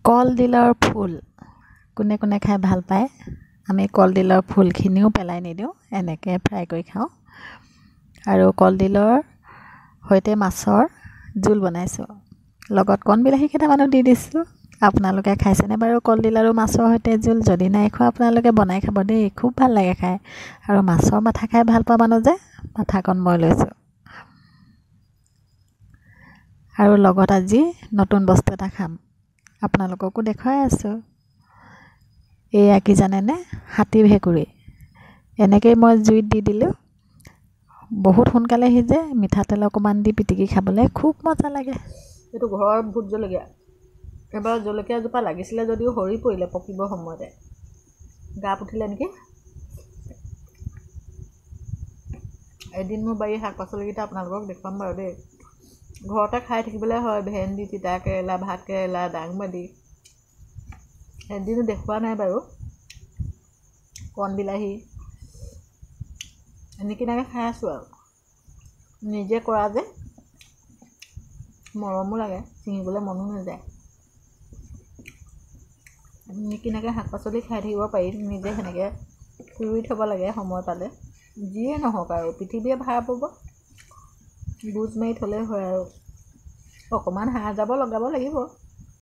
কলডিলৰ ফুল কোনে কোনে খাই ভাল পায়। আমি কলডিলৰ ফুলখিনিও পেলাই নিদিওঁ, এনেকৈ ফ্ৰাই কৰি খাওঁ। আৰু কলডিলৰ সৈতে মাছৰ জোল বনাইছোঁ, লগত কণ বিলাহী কেইটামানো দি দিছোঁ। আপোনালোকে খাইছেনে বাৰু কলডিল আৰু মাছৰ সৈতে জোল? যদি নাই খোৱা আপোনালোকে বনাই খাব দেই, খুব ভাল লাগে খাই। আৰু মাছৰ মাথা খাই ভাল পোৱা মানুহ যে মাথাকণ মই লৈছোঁ। আৰু লগত আজি নতুন বস্তু এটা খাম, আপোনালোককো দেখুৱাই আছোঁ। এয়া কি জানেনে? হাতী ভেকুৰী। এনেকৈয়ে মই জুইত দি দিলোঁ, বহুত সোনকালে সিজে। মিঠাতেল অকণমান দি পিটিকি খাবলৈ খুব মজা লাগে। এইটো ঘৰৰ ভোট জলকীয়া। এবাৰ জলকীয়াজোপা লাগিছিলে যদিও সৰি পৰিলে পকিবৰ সময়তে, গা পুঠিলে নেকি। এদিন মোৰ বাৰীৰ শাক পাচলিকেইটা আপোনালোকক দেখুৱাম বাৰু দেই। ঘৰতে খাই থাকিবলৈ হয়, ভেন্দি, তিতা কেৰেলা, ভাত কেৰেলা, দাংবাদি। এদিনো দেখুওৱা নাই বাৰু। কণ বিলাহী নিকিনাকৈ খাই আছোঁ আৰু। নিজে কৰা যে মৰমো লাগে, ছিঙিবলৈ মনো নাযায়। নিকিনাকৈ শাক পাচলি খাই থাকিব পাৰি, নিজে সেনেকৈ ৰুই থ'ব লাগে সময় পালে। যিয়ে নহওক আৰু পৃথিৱীয়ে ভাৰ পাব, গোজ মাৰি থ'লেই হয় আৰু। অকণমান সাৰ জাবৰ লগাব লাগিব।